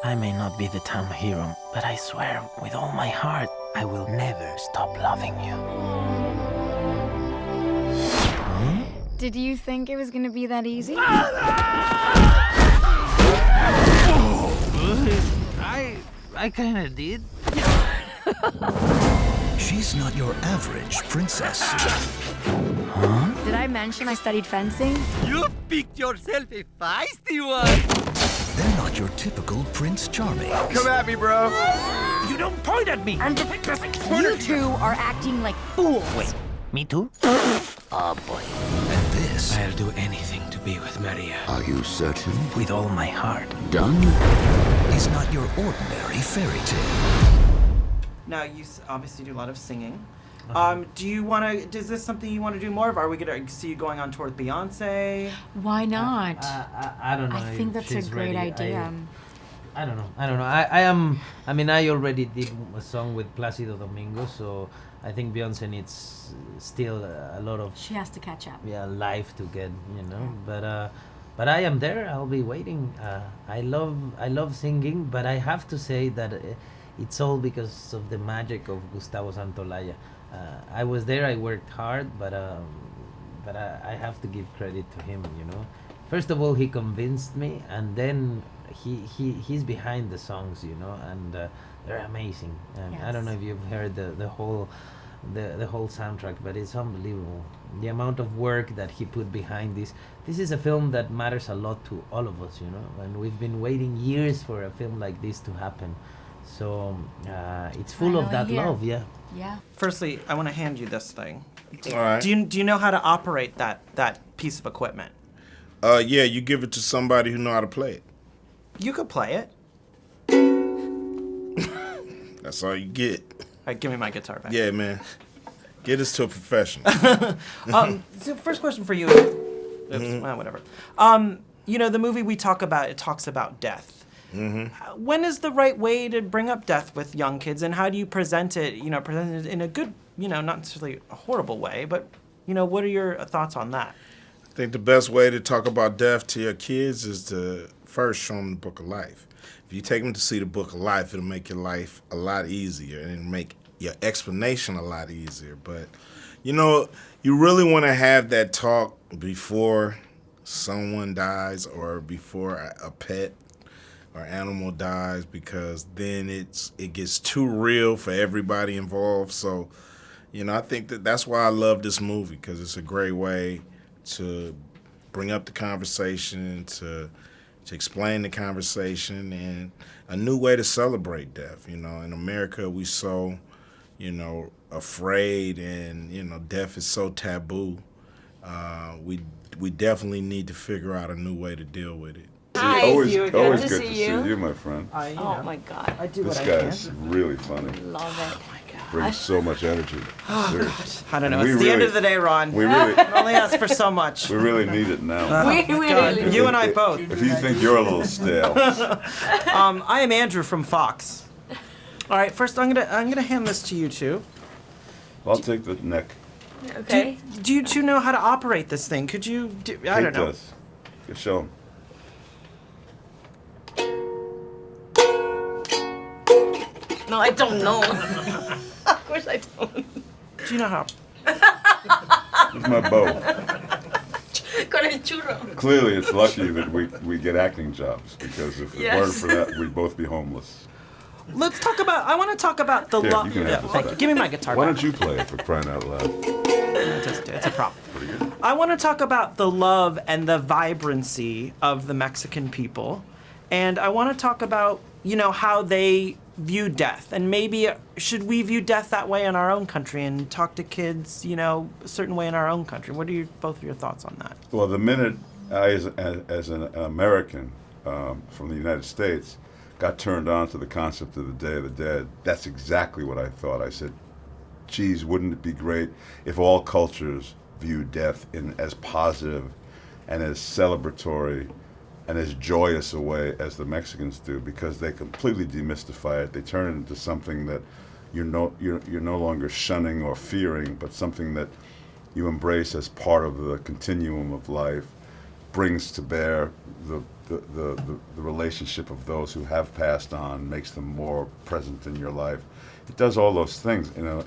I may not be the town hero, but I swear with all my heart, I will never stop loving you. Huh? Did you think it was gonna be that easy? I kinda did. She's not your average princess. Did I mention I studied fencing? You picked yourself a feisty one. They're not your typical Prince Charming. Come at me, bro. You don't point at me! I'm the biggest You two are acting like fools. Wait, me too? Oh boy. And this I'll do anything to be with Maria. Are you certain? With all my heart. Done? is not your ordinary fairy tale. Now, you obviously do a lot of singing. Do you want to? Is this something you want to do more of? Are we gonna see you going on tour with Beyonce? Why not? I don't know. I think that's a great idea. I don't know. I am. I mean, I already did a song with Placido Domingo, so I think Beyonce needs still a lot of. She has to catch up. Yeah, life to get, you know. But I am there. I'll be waiting. I love singing, but I have to say that it's all because of the magic of Gustavo Santolaya. I was there. I worked hard, but I have to give credit to him. You know, first of all, he convinced me, and then he's behind the songs. You know, and they're amazing. And I don't know if you've heard the whole soundtrack, but it's unbelievable. The amount of work that he put behind this. This is a film that matters a lot to all of us. You know, and we've been waiting years for a film like this to happen. So it's full of that love. Yeah. Yeah. Firstly, I want to hand you this thing. All right. Do you know how to operate that piece of equipment? Yeah, you give it to somebody who know how to play it. You could play it. That's all you get. All right, give me my guitar back. Yeah, man. Get this to a professional. So first question for you. Oops, well, whatever. You know, the movie we talk about, it talks about death. When is the right way to bring up death with young kids, and how do you present it? You know, present it in a good, you know, not necessarily a horrible way, but you know, what are your thoughts on that? I think the best way to talk about death to your kids is to first show them the Book of Life. If you take them to see the Book of Life, it'll make your life a lot easier and it'll make your explanation a lot easier. But, you know, you really want to have that talk before someone dies or before a pet or animal dies, because then it gets too real for everybody involved. So, you know, I think that's why I love this movie, because it's a great way to bring up the conversation, to explain the conversation, and a new way to celebrate death. You know, in America, we so, you know, afraid, and, you know, death is so taboo. We definitely need to figure out a new way to deal with it. Hi, Always good good to to see see you. you, my friend. Oh my God. I do This what I can. guy's really funny. Love it. Brings so much energy. Seriously. I don't know. We It's the end really- of the day, Ron. We really, I only ask for so much. we really need it now. We God, really. you and I both. If you think you're a little stale, I am Andrew from Fox. All right, first I'm gonna hand this to you two. I'll take the neck. Okay. Do you two know how to operate this thing? Could you? I don't know. Does. You show him. No, I don't know. Of course I don't. Do you know how? Here's my bow. Con el churro. Clearly, it's lucky that we get acting jobs, because if it weren't for that, we'd both be homeless. Let's talk about. I want to talk about the Here, love. you can have this Thank you. back. Give me my guitar. Why back. don't you play it, for crying out loud? It's a prop. I want to talk about the love and the vibrancy of the Mexican people, and I want to talk about, you know, how they view death, and maybe should we view death that way in our own country and talk to kids, you know, a certain way in our own country. What are both of your thoughts on that? Well, the minute I, as an American from the United States, got turned on to the concept of the Day of the Dead, that's exactly what I thought. I said, geez, wouldn't it be great if all cultures viewed death in as positive and as celebratory and as joyous a way as the Mexicans do, because they completely demystify it. They turn it into something that you're no longer shunning or fearing, but something that you embrace as part of the continuum of life, brings to bear the the relationship of those who have passed on makes them more present in your life. It does all those things in a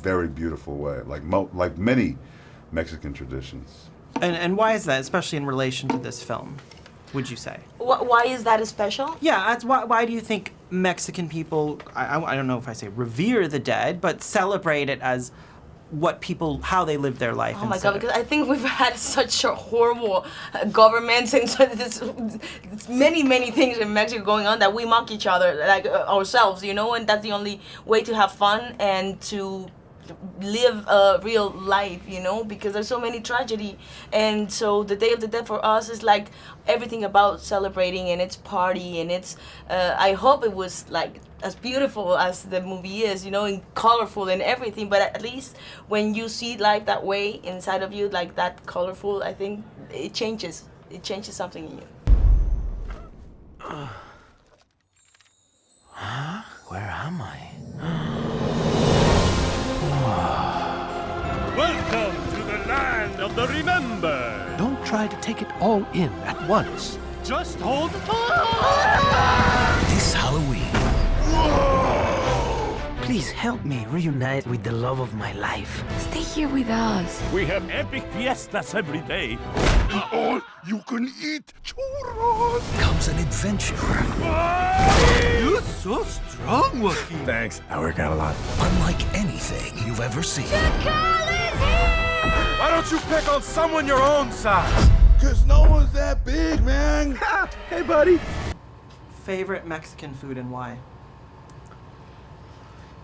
very beautiful way, like many Mexican traditions. And why is that, especially in relation to this film, would you say? Why is that special? Yeah, that's why do you think Mexican people, I don't know if I say revere the dead, but celebrate it as how they live their life? Oh my God, because I think we've had such a horrible government and so many things in Mexico going on that we mock each other, like ourselves, you know, and that's the only way to have fun and to live a real life, you know, because there's so many tragedy. And so the Day of the Dead for us is like everything about celebrating, and it's party, and it's I hope it was like as beautiful as the movie is, you know, and colorful and everything, but at least when you see life that way inside of you, like that colorful, I think it changes something in you. Huh? Where am I? Welcome to the land of the remembered. Don't try to take it all in at once. Just hold This Halloween, Please help me reunite with the love of my life. Stay here with us. We have epic fiestas every day. All you can eat churros. comes an adventure You're so strong, Joaquin. Thanks. I work out a lot. unlike anything you've ever seen. Why don't you pick on someone your own size? Cause no one's that big, man. Hey, buddy. Favorite Mexican food and why?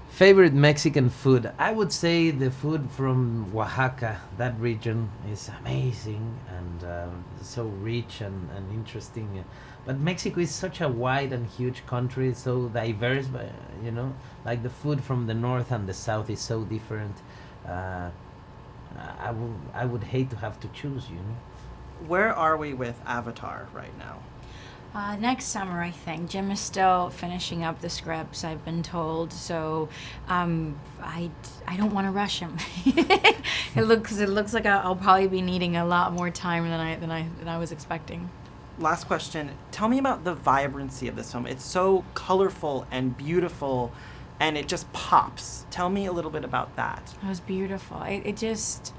Favorite Mexican food? I would say the food from Oaxaca. That region is amazing and so rich and interesting. But Mexico is such a wide and huge country, so diverse. But you know, like the food from the north and the south is so different. I would hate to have to choose. You know. Where are we with Avatar right now? Next summer, I think. Jim is still finishing up the scripts, I've been told. So I don't want to rush him. It looks like I'll probably be needing a lot more time than I was expecting. Last question. Tell me about the vibrancy of this film. It's so colorful and beautiful, and it just pops. Tell me a little bit about that. It was beautiful. It just,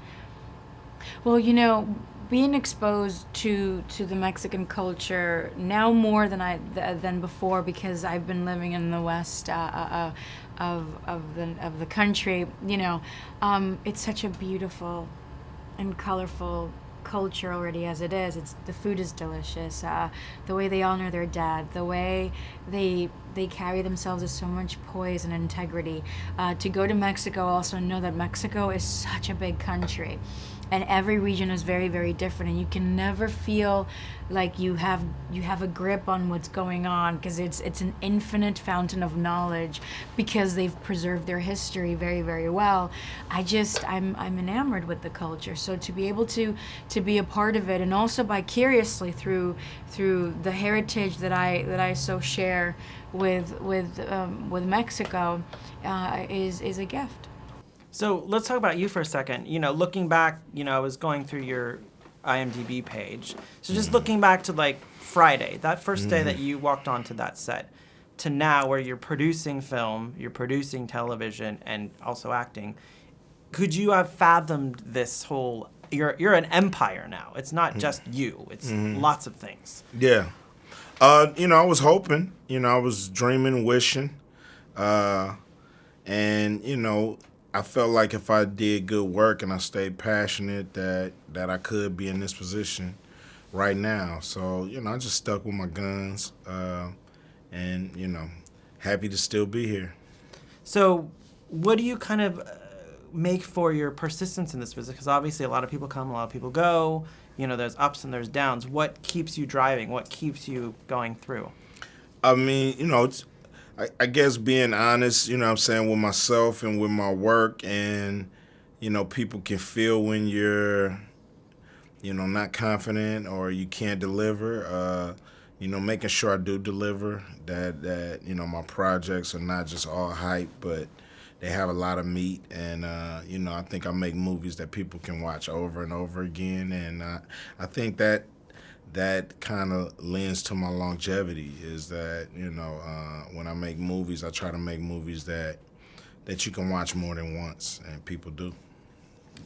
well, you know, being exposed to the Mexican culture now more than before, because I've been living in the west of the country. You know, it's such a beautiful and colorful culture already as it is. The food is delicious. The way they honor their dead, the way they carry themselves with so much poise and integrity. To go to Mexico, also know that Mexico is such a big country. And every region is very, very different, and you can never feel like you have a grip on what's going on, because it's an infinite fountain of knowledge, because they've preserved their history very, very well. I'm enamored with the culture. So to be able to be a part of it, and also vicariously through the heritage that I so share with Mexico, is a gift. So let's talk about you for a second. You know, looking back, you know, I was going through your IMDb page. So just looking back to like Friday, that first day that you walked onto that set, to now where you're producing film, you're producing television, and also acting. Could you have fathomed this whole? You're an empire now. It's not just you. It's lots of things. Yeah. You know, I was hoping. You know, I was dreaming, wishing, and you know, I felt like if I did good work and I stayed passionate, that I could be in this position right now. So, you know, I just stuck with my guns, and, you know, happy to still be here. So what do you kind of make for your persistence in this business? Because obviously a lot of people come, a lot of people go. You know, there's ups and there's downs. What keeps you driving? What keeps you going through? I mean, you know, I guess being honest, you know what I'm saying, with myself and with my work, and, you know, people can feel when you're, you know, not confident or you can't deliver. You know, making sure I do deliver, that you know, my projects are not just all hype, but they have a lot of meat. And, you know, I think I make movies that people can watch over and over again. And I think that that kind of lends to my longevity. Is that, you know, when I make movies, I try to make movies that you can watch more than once, and people do.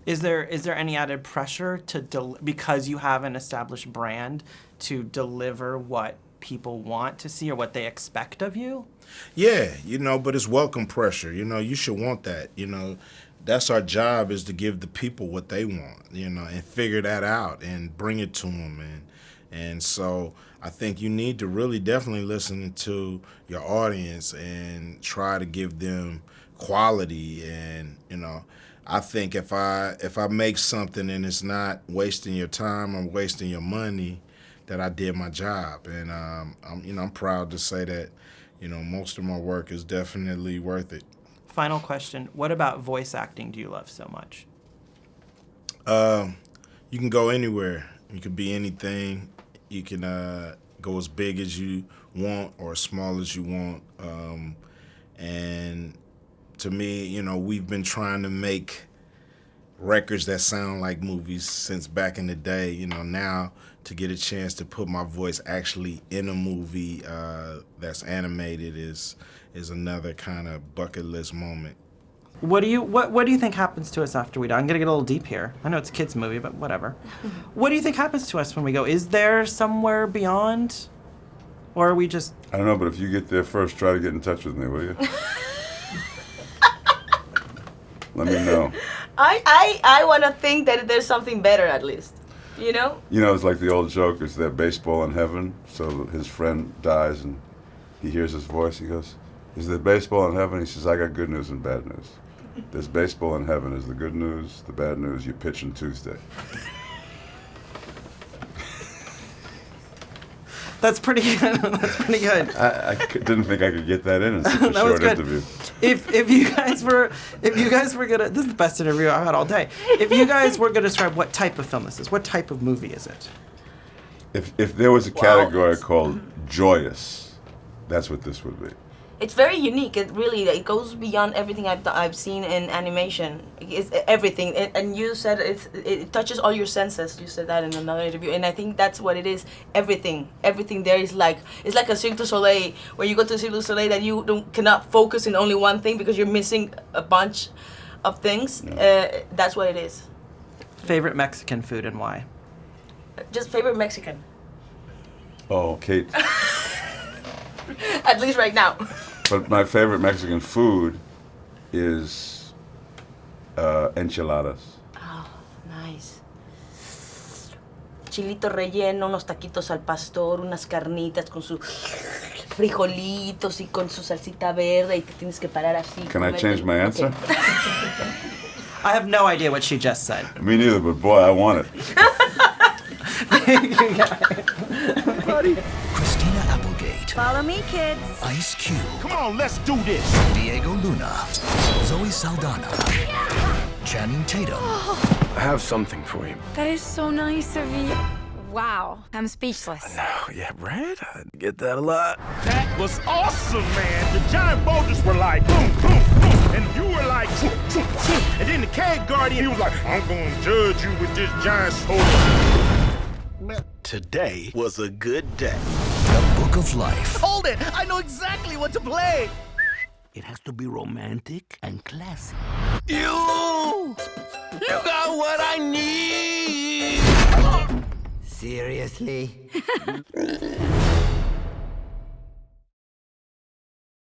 Is there any added pressure to because you have an established brand to deliver what people want to see or what they expect of you? Yeah, you know, but it's welcome pressure. You know, you should want that. You know, that's our job, is to give the people what they want, you know, and figure that out and bring it to them. And so I think you need to really definitely listen to your audience and try to give them quality. And, you know, I think if I make something and it's not wasting your time or wasting your money, that I did my job. And I'm proud to say that, you know, most of my work is definitely worth it. Final question: what about voice acting do you love so much? You can go anywhere. You can be anything. You can go as big as you want or as small as you want. And to me, you know, we've been trying to make records that sound like movies since back in the day. You know, now to get a chance to put my voice actually in a movie that's animated is another kind of bucket list moment. What do you think happens to us after we die? I'm gonna get a little deep here. I know it's a kids' movie, but whatever. What do you think happens to us when we go? Is there somewhere beyond, or are we just? I don't know, but if you get there first, try to get in touch with me, will you? Let me know. I want to think that there's something better, at least. You know? You know, it's like the old joke, is there baseball in heaven? So his friend dies and he hears his voice. He goes, is there baseball in heaven? He says, I got good news and bad news. There's baseball in heaven is the good news. The bad news, you pitch on Tuesday. That's pretty good. That's pretty good. I didn't think I could get that in such a short interview. If you guys were gonna, this is the best interview I've had all day. If you guys were gonna describe what type of film this is, what type of movie is it? If there was a category called joyous, that's what this would be. It's very unique. It goes beyond everything I've seen in animation. It's everything. And you said it touches all your senses. You said that in another interview, and I think that's what it is. Everything there is it's like a Cirque du Soleil, where you go to Cirque du Soleil that you cannot focus in only one thing because you're missing a bunch of things. That's what it is. Favorite Mexican food and why? Just favorite Mexican. Oh, Kate. At least right now. But my favorite Mexican food is enchiladas. Oh, nice. Chilito relleno, unos taquitos al pastor, unas carnitas con sus frijolitos y con su salsita verde y te tienes que parar así. Can I change my answer? Okay. I have no idea what she just said. Me neither, but boy, I want it. Buddy. Christina Applegate. Follow me, kids. Ice Cube. Come on, let's do this. Diego Luna. Zoe Saldana. Channing Tatum. I have something for you. That is so nice of you. Wow, I'm speechless. Oh, yeah, right? I get that a lot. That was awesome, man. The giant boulders were like boom, boom, boom, and you were like choo, choo, choo. And then the cave guardian, he was like, I'm gonna judge you with this giant sword. Today was a good day. The Book of Life. Hold it! I know exactly what to play! It has to be romantic and classy. You got what I need! Seriously?